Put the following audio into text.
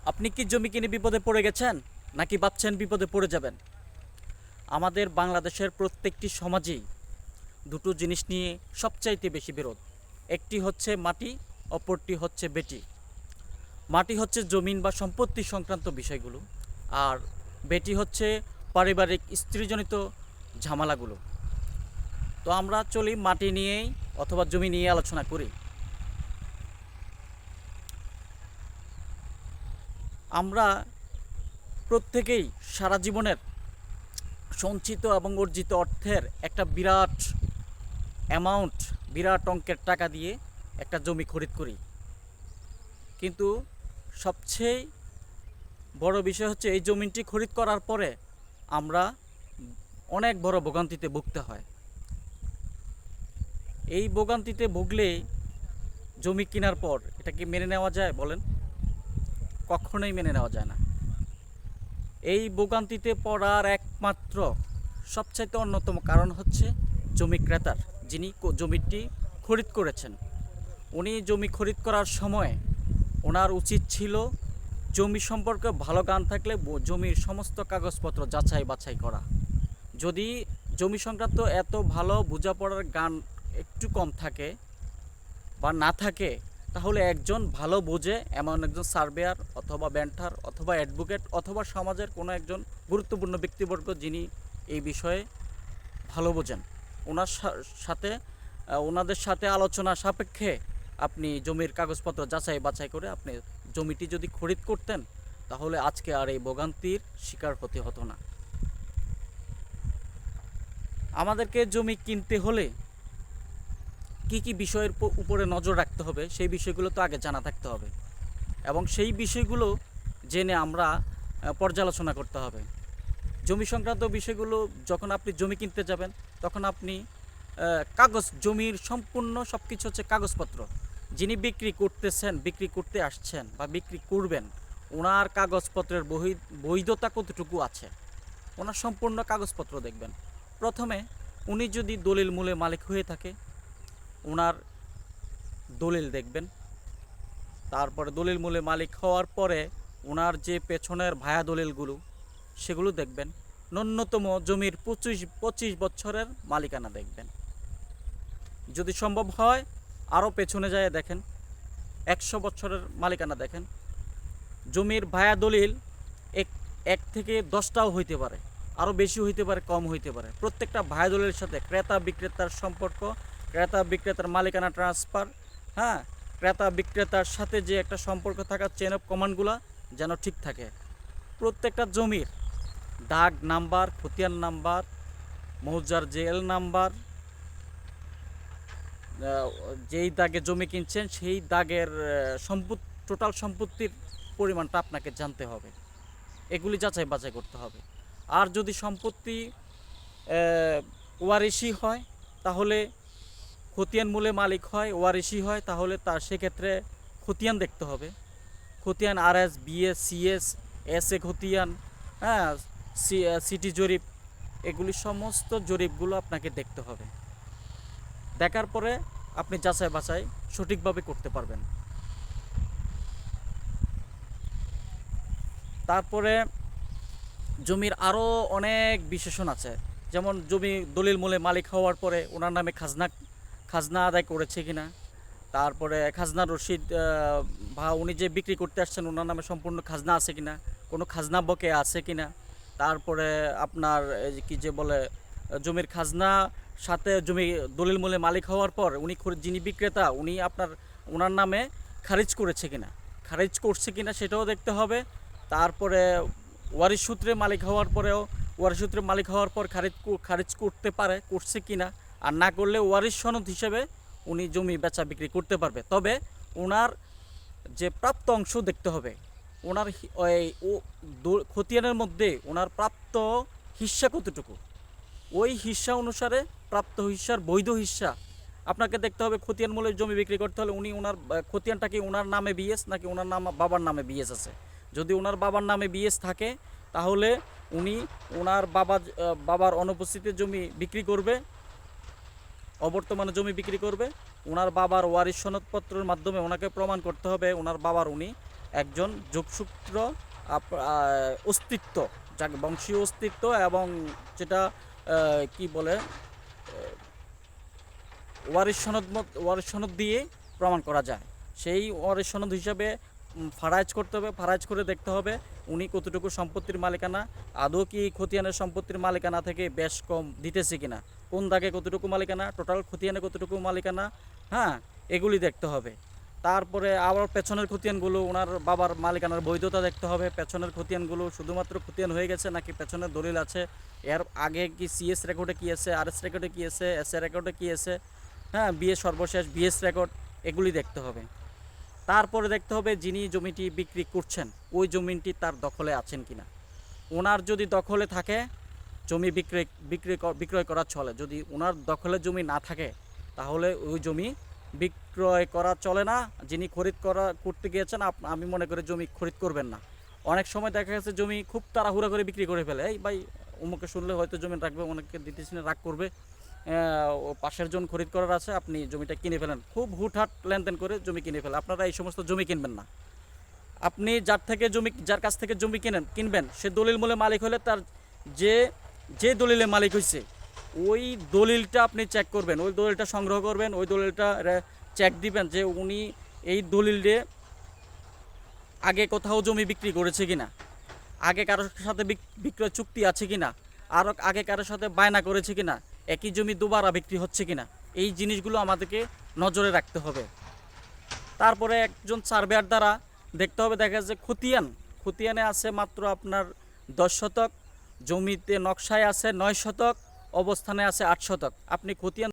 আপনি কি জমি কিনে বিপদে পড়ে গেছেন নাকি ভাবছেন বিপদে পড়ে যাবেন? আমাদের বাংলাদেশের প্রত্যেকটি সমাজেই দুটো জিনিস নিয়ে সবচাইতে বেশি বিরোধ। একটি হচ্ছে মাটি, অপরটি হচ্ছে বেটি। মাটি হচ্ছে জমিন বা সম্পত্তি সংক্রান্ত বিষয়গুলো, আর বেটি হচ্ছে পারিবারিক স্ত্রীজনিত ঝামেলাগুলো। তো আমরা চলি মাটি নিয়েই অথবা জমি নিয়ে আলোচনা করি। আমরা প্রত্যেকেই সারা জীবনের সঞ্চিত এবং অর্জিত অর্থের একটা বিরাট অঙ্কের টাকা দিয়ে একটা জমি খরিদ করি। কিন্তু সবচেয়ে বড় বিষয় হচ্ছে এই জমিটি খরিদ করার পরে আমরা অনেক বড় ভোগান্তিতে ভুগতে হয়। এই ভোগান্তিতে ভুগলে জমি কেনার পর এটা কি মেনে নেওয়া যায় বলেন? কখনোই মেনে নেওয়া যায় না। এই ভোগান্তিতে পড়ার একমাত্র সবচাইতে অন্যতম কারণ হচ্ছে জমি ক্রেতার, যিনি জমিটি খরিদ করেছেন। উনি জমি খরিদ করার সময় ওনার উচিত ছিল জমি সম্পর্কে ভালো জ্ঞান থাকলে জমির সমস্ত কাগজপত্র যাচাই বাছাই করা। যদি জমি সংক্রান্ত এত ভালো বোঝাপড়ার জ্ঞান একটু কম থাকে বা না থাকে, তাহলে একজন ভালো বোঝে এমন একজন সার্ভেয়ার অথবা ব্যান্টার অথবা অ্যাডভোকেট অথবা সমাজের কোনো একজন গুরুত্বপূর্ণ ব্যক্তিবর্গ যিনি এই বিষয়ে ভালো বোঝেন, ওনার সাথে ওনাদের সাথে আলোচনা সাপেক্ষে আপনি জমির কাগজপত্র যাচাই বাছাই করে আপনি জমিটি যদি খরিদ করতেন, তাহলে আজকে আর এই ভোগান্তির শিকার হতে হতো না। আমাদেরকে জমি কিনতে হলে কি কি বিষয়ের উপরে নজর রাখতে হবে সেই বিষয়গুলো তো আগে জানা থাকতে হবে, এবং সেই বিষয়গুলো জেনে আমরা পর্যালোচনা করতে হবে। জমি সংক্রান্ত বিষয়গুলো, যখন আপনি জমি কিনতে যাবেন তখন আপনি জমির সম্পূর্ণ সব কিছু হচ্ছে কাগজপত্র। যিনি বিক্রি করতেছেন, বিক্রি করতে আসছেন বা বিক্রি করবেন, ওনার কাগজপত্রের বৈধতা কতটুকু আছে, ওনার সম্পূর্ণ কাগজপত্র দেখবেন। প্রথমে উনি যদি দলিল মূলে মালিক হয়ে থাকে, ওনার দলিল দেখবেন। তারপরে দলিল মূলে মালিক হওয়ার পরে ওনার যে পেছনের ভায়া দলিলগুলো সেগুলো দেখবেন। ন্যূনতম জমির 25 বছরের মালিকানা দেখবেন। যদি সম্ভব হয় আরও পেছনে যায় দেখেন, 100 বছরের মালিকানা দেখেন। জমির ভায়া দলিল এক থেকে 10টাও হইতে পারে, আরও বেশি হইতে পারে, কম হইতে পারে। প্রত্যেকটা ভায়া দলিলের সাথে ক্রেতা বিক্রেতার সম্পর্ক, ক্রেতা বিক্রেতার মালিকানা ট্রান্সফার, হ্যাঁ, ক্রেতা বিক্রেতার সাথে যে একটা সম্পর্ক থাকার চেন অফ কমান্ডগুলো যেন ঠিক থাকে। প্রত্যেকটা জমির দাগ নাম্বার, খতিয়ান নাম্বার, মৌজার জেল নাম্বার, যেই দাগে জমি কিনছেন সেই দাগের টোটাল সম্পত্তির পরিমাণটা আপনাকে জানতে হবে। এগুলি যাচাই বাছাই করতে হবে। আর যদি সম্পত্তি ওয়ারিশি হয়, তাহলে খতিয়ান মূলে মালিক হয়, ওয়ারিশি হয়, তাহলে তার সেক্ষেত্রে খতিয়ান দেখতে হবে। খতিয়ান RS, BS, CS, SA খতিয়ান, হ্যাঁ, সিটি জরিপ, এগুলি সমস্ত জরিপগুলো আপনাকে দেখতে হবে। দেখার পরে আপনি যাচাই বাছাই সঠিকভাবে করতে পারবেন। তারপরে জমির আরও অনেক বিশেষণ আছে, যেমন জমি দলিল মূলে মালিক হওয়ার পরে ওনার নামে খাজনা আদায় করেছে কিনা, তারপরে খাজনা রসিদ বা উনি যে বিক্রি করতে আসছেন ওনার নামে সম্পূর্ণ খাজনা আছে কিনা, কোনো খাজনা বকেয়া আছে কিনা। তারপরে আপনার কি যে বলে জমির খাজনা সাথে জমি দলিল মূলে মালিক হওয়ার পর উনি যিনি বিক্রেতা উনি ওনার নামে খারিজ করেছে কিনা, খারিজ করছে কিনা সেটাও দেখতে হবে। তারপরে ওয়ারিশ সূত্রে মালিক হওয়ার পরেও ওয়ারিশ সূত্রে মালিক হওয়ার পর খারিজ করছে কিনা, আর না করলে ওয়ারিশ সনদ হিসেবে উনি জমি বেচা বিক্রি করতে পারবে। তবে ওনার যে প্রাপ্ত অংশ দেখতে হবে, ওনার খতিয়ানের মধ্যে ওনার প্রাপ্ত হিস্সা কতটুকু, ওই হিস্সা অনুসারে প্রাপ্ত হিস্সার বৈধ হিস্সা আপনাকে দেখতে হবে। খতিয়ান মূলে জমি বিক্রি করতে হলে উনি ওনার খতিয়ানটা কি ওনার নামে বিএস নাকি ওনার বাবার নামে বিএস আছে। যদি ওনার বাবার নামে বিএস থাকে, তাহলে উনি ওনার বাবার অনুপস্থিতিতে জমি বিক্রি করবে, অবর্তমানে জমি বিক্রি করবে। ওনার বাবার ওয়ারিশ সনদপত্রের মাধ্যমে ওনাকে প্রমাণ করতে হবে ওনার বাবার উনি একজন যোগসূত্র অস্তিত্ব, যাকে বংশীয় অস্তিত্ব এবং যেটা কি বলে ওয়ারিশ সনদ দিয়ে প্রমাণ করা যায়। সেই ওয়ারিশ সনদ হিসাবে ফারাইজ করতে হবে, ফারাইজ করে দেখতে হবে উনি কতটুকু সম্পত্তির মালিকানা, আদৌ কি খতিয়ানের সম্পত্তির মালিকানা থেকে বেশ কম দিতেছে কিনা, কোন দাগে কতটুকু মালিকানা, টোটাল খতিয়ানে কতটুকু মালিকানা, হ্যাঁ এগুলি দেখতে হবে। তারপরে আবার পেছনের খতিয়ানগুলো ওনার বাবার মালিকানার বৈধতা দেখতে হবে। পেছনের খতিয়ানগুলো শুধুমাত্র খতিয়ান হয়ে গেছে নাকি পেছনের দলিল আছে, এর আগে কি সিএস রেকর্ডে কী আছে, আরএস রেকর্ডে কী আছে, এসএ রেকর্ডে কী আছে, হ্যাঁ বিএ সর্বশেষ বিএস রেকর্ড, এগুলি দেখতে হবে। তারপরে দেখতে হবে যিনি জমিটি বিক্রি করছেন ওই জমিটি তার দখলে আছেন কিনা। ওনার যদি দখলে থাকে জমি বিক্রয় করা চলে, যদি ওনার দখলে জমি না থাকে তাহলে ওই জমি বিক্রয় করা চলে না। যিনি করতে গিয়েছেন আমি মনে করি জমি খরিদ করবেন না। অনেক সময় দেখা গেছে জমি খুব তাড়াহুড়া করে বিক্রি করে ফেলে, এই ভাই অমুকে শুনলে হয়তো জমি রাখবে, অনেককে দিতেছি না রাগ করবে, পাশের জন খরিদ করার আছে, আপনি জমিটা কিনে ফেলেন, খুব হুটহাট লেনদেন করে জমি কিনে ফেলে। আপনারা এই সমস্ত জমি কিনবেন না। আপনি যার কাছ থেকে জমি কিনবেন সে দলিল মূলে মালিক হলে তার যে যে দলিলে মালিক হয়েছে ওই দলিলটা আপনি চেক করবেন, ওই দলিলটা সংগ্রহ করবেন, ওই দলিলটা চেক দিবেন যে উনি এই দলিলে আগে কোথাও জমি বিক্রি করেছে কিনা, আগে কারোর সাথে বিক্রয় চুক্তি আছে কিনা, আর আগে কারোর সাথে বায়না করেছে কিনা, একই জমি দুবারা বিক্রি হচ্ছে কিনা, এই জিনিসগুলো আমাদেরকে নজরে রাখতে হবে। তারপরে একজন সার্ভেয়ার দ্বারা দেখতে হবে, দেখা যাচ্ছে খতিয়ানে আছে মাত্র আপনার 10 শতক, জমিতে নকশায় আছে 9 শতক, অবস্থানে আছে 8 শতক। আপনি খতিয়ান